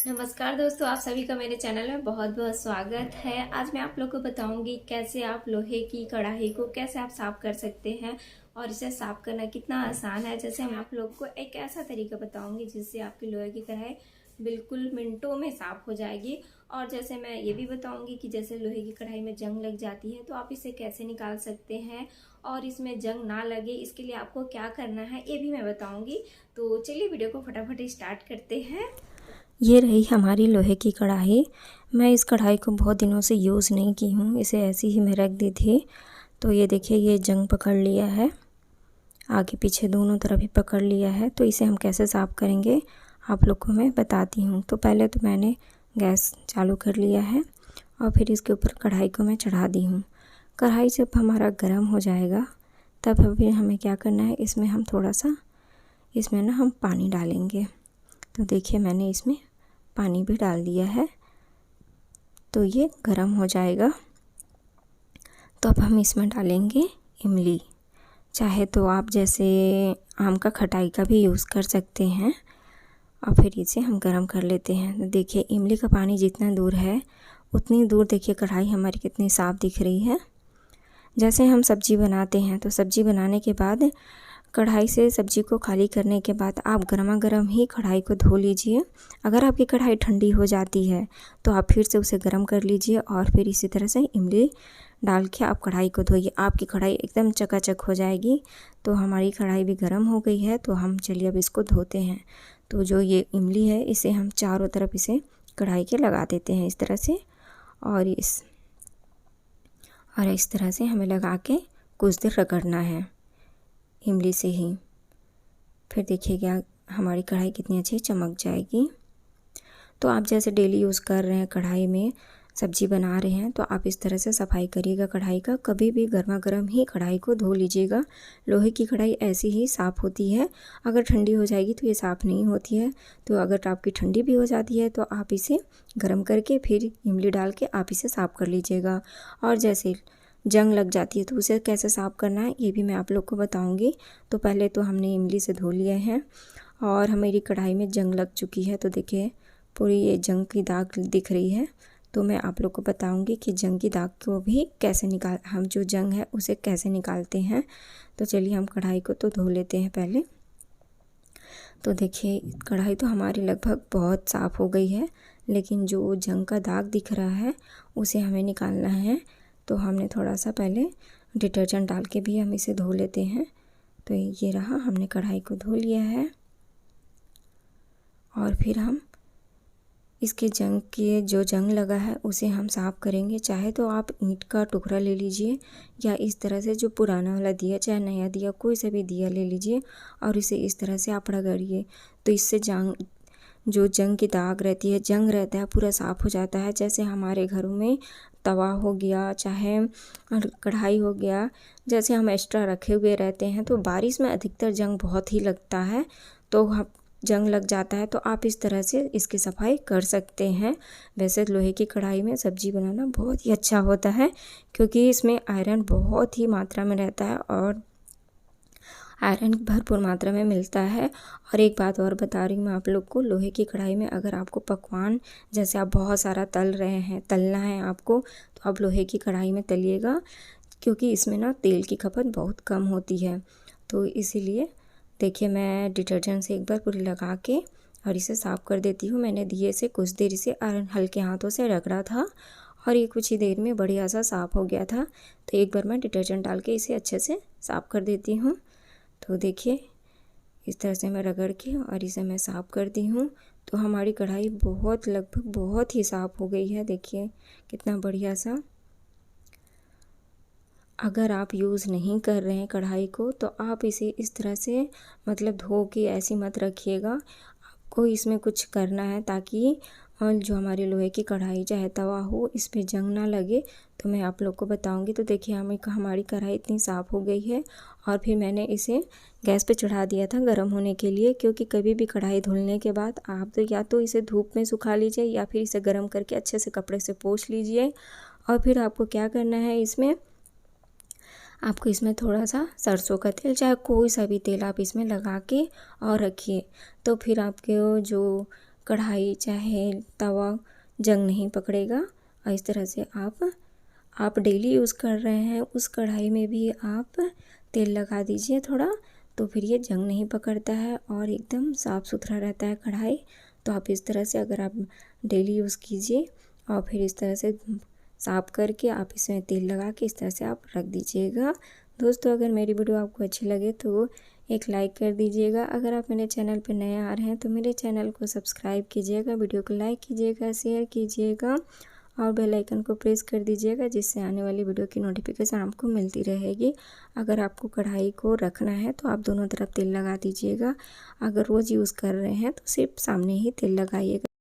नमस्कार दोस्तों, आप सभी का मेरे चैनल में बहुत बहुत स्वागत है। आज मैं आप लोग को बताऊंगी कैसे आप लोहे की कढ़ाई को कैसे आप साफ कर सकते हैं और इसे साफ करना कितना आसान है। जैसे मैं आप लोग को एक ऐसा तरीका बताऊंगी जिससे आपकी लोहे की कढ़ाई बिल्कुल मिनटों में साफ हो जाएगी। और जैसे मैं ये भी बताऊंगी कि जैसे लोहे की कढ़ाई में जंग लग जाती है तो आप इसे कैसे निकाल सकते हैं और इसमें जंग ना लगे इसके लिए आपको क्या करना है ये भी मैं बताऊंगी। तो चलिए वीडियो को फटाफट स्टार्ट करते हैं। ये रही हमारी लोहे की कढ़ाई। मैं इस कढ़ाई को बहुत दिनों से यूज़ नहीं की हूँ, इसे ऐसी ही मैं रख दी थी। तो ये देखिए, ये जंग पकड़ लिया है, आगे पीछे दोनों तरफ ही पकड़ लिया है। तो इसे हम कैसे साफ़ करेंगे आप लोग को मैं बताती हूँ। तो पहले तो मैंने गैस चालू कर लिया है और फिर इसके ऊपर कढ़ाई को मैं चढ़ा दी हूँ। कढ़ाई जब हमारा गर्म हो जाएगा तब फिर हमें क्या करना है, इसमें हम थोड़ा सा इसमें ना हम पानी डालेंगे। तो देखिए, मैंने इसमें पानी भी डाल दिया है। तो ये गर्म हो जाएगा। तो अब हम इसमें डालेंगे इमली। चाहे तो आप जैसे आम का खटाई का भी यूज़ कर सकते हैं। और फिर इसे हम गर्म कर लेते हैं। तो देखिए, इमली का पानी जितना दूर है उतनी दूर देखिए कढ़ाई हमारी कितनी साफ़ दिख रही है। जैसे हम सब्ज़ी बनाते हैं तो सब्ज़ी बनाने के बाद कढ़ाई से सब्ज़ी को खाली करने के बाद आप गरमा गर्म ही कढ़ाई को धो लीजिए। अगर आपकी कढ़ाई ठंडी हो जाती है तो आप फिर से उसे गर्म कर लीजिए और फिर इसी तरह से इमली डाल के आप कढ़ाई को धोइए। आपकी कढ़ाई एकदम चकाचक हो जाएगी। तो हमारी कढ़ाई भी गर्म हो गई है, तो हम चलिए अब इसको धोते हैं। तो जो ये इमली है इसे हम चारों तरफ इसे कढ़ाई के लगा देते हैं इस तरह से। और इस तरह से हमें लगा के कुछ देर रगड़ना है इमली से ही। फिर देखिएगा हमारी कढ़ाई कितनी अच्छी चमक जाएगी। तो आप जैसे डेली यूज़ कर रहे हैं, कढ़ाई में सब्ज़ी बना रहे हैं, तो आप इस तरह से सफाई करिएगा कढ़ाई का। कभी भी गर्मा गर्म ही कढ़ाई को धो लीजिएगा। लोहे की कढ़ाई ऐसी ही साफ़ होती है। अगर ठंडी हो जाएगी तो ये साफ़ नहीं होती है। तो अगर आपकी ठंडी भी हो जाती है तो आप इसे गर्म करके फिर इमली डाल के आप इसे साफ़ कर लीजिएगा। और जैसे जंग लग जाती है तो उसे कैसे साफ़ करना है ये भी मैं आप लोग को बताऊंगी। तो पहले तो हमने इमली से धो लिया है और हमारी कढ़ाई में जंग लग चुकी है। तो देखिए, पूरी ये जंग की दाग दिख रही है। तो मैं आप लोग को बताऊंगी कि जंग की दाग को भी कैसे हम जो जंग है उसे कैसे निकालते हैं। तो चलिए हम कढ़ाई को तो धो लेते हैं पहले। तो देखिए, कढ़ाई तो हमारी लगभग बहुत साफ़ हो गई है, लेकिन जो जंग का दाग दिख रहा है उसे हमें निकालना है। तो हमने थोड़ा सा पहले डिटर्जेंट डाल के भी हम इसे धो लेते हैं। तो ये रहा, हमने कढ़ाई को धो लिया है। और फिर हम इसके जंग के जो जंग लगा है उसे हम साफ़ करेंगे। चाहे तो आप ईंट का टुकड़ा ले लीजिए या इस तरह से जो पुराना वाला दिया, चाहे नया दिया, कोई सा भी दिया ले लीजिए और इसे इस तरह से आप रगड़िए। तो इससे जो जंग की दाग रहती है, जंग रहता है, पूरा साफ़ हो जाता है। जैसे हमारे घरों में तवा हो गया, चाहे कढ़ाई हो गया, जैसे हम एक्स्ट्रा रखे हुए रहते हैं, तो बारिश में अधिकतर जंग बहुत ही लगता है। तो हम जंग लग जाता है तो आप इस तरह से इसकी सफाई कर सकते हैं। वैसे लोहे की कढ़ाई में सब्ज़ी बनाना बहुत ही अच्छा होता है क्योंकि इसमें आयरन बहुत ही मात्रा में रहता है और आयरन भरपूर मात्रा में मिलता है। और एक बात और बता रही हूँ मैं आप लोग को, लोहे की कढ़ाई में अगर आपको पकवान जैसे आप बहुत सारा तल रहे हैं, तलना है आपको, तो आप लोहे की कढ़ाई में तलिएगा क्योंकि इसमें ना तेल की खपत बहुत कम होती है। तो इसीलिए देखिए, मैं डिटर्जेंट से एक बार पूरी लगा के और इसे साफ़ कर देती हूँ। मैंने दिए से कुछ देर इसे हल्के हाथों से रगड़ा था और ये कुछ ही देर में बढ़िया सा साफ़ हो गया था। तो एक बार मैं डिटर्जेंट डाल के इसे अच्छे से साफ़ कर देती हूँ। तो देखिए, इस तरह से मैं रगड़ के और इसे मैं साफ़ कर दी हूँ। तो हमारी कढ़ाई लगभग बहुत ही साफ़ हो गई है। देखिए कितना बढ़िया सा। अगर आप यूज़ नहीं कर रहे हैं कढ़ाई को तो आप इसे इस तरह से मतलब धो के ऐसी मत रखिएगा। आपको इसमें कुछ करना है ताकि जो हमारी लोहे की कढ़ाई चाहे तवा हो इस पे जंग ना लगे। तो मैं आप लोग को बताऊंगी। तो देखिए, हमारी कढ़ाई इतनी साफ़ हो गई है और फिर मैंने इसे गैस पे चढ़ा दिया था गर्म होने के लिए, क्योंकि कभी भी कढ़ाई धुलने के बाद आप तो या तो इसे धूप में सुखा लीजिए या फिर इसे गर्म करके अच्छे से कपड़े से पोंछ लीजिए। और फिर आपको क्या करना है, आपको इसमें थोड़ा सा सरसों का तेल, चाहे कोई सा भी तेल आप इसमें लगा के और रखिए। तो फिर आपके जो कढ़ाई चाहे तवा जंग नहीं पकड़ेगा। और इस तरह से आप डेली यूज़ कर रहे हैं उस कढ़ाई में भी आप तेल लगा दीजिए थोड़ा, तो फिर ये जंग नहीं पकड़ता है और एकदम साफ़ सुथरा रहता है कढ़ाई। तो आप इस तरह से अगर आप डेली यूज़ कीजिए और फिर इस तरह से साफ़ करके आप इसमें तेल लगा के इस तरह से आप रख दीजिएगा। दोस्तों, अगर मेरी वीडियो आपको अच्छी लगे तो एक लाइक कर दीजिएगा। अगर आप मेरे चैनल पर नए आ रहे हैं तो मेरे चैनल को सब्सक्राइब कीजिएगा, वीडियो को लाइक कीजिएगा, शेयर कीजिएगा और बेल आइकन को प्रेस कर दीजिएगा, जिससे आने वाली वीडियो की नोटिफिकेशन आपको मिलती रहेगी। अगर आपको कढ़ाई को रखना है तो आप दोनों तरफ तेल लगा दीजिएगा। अगर रोज़ यूज़ कर रहे हैं तो सिर्फ सामने ही तेल लगाइएगा।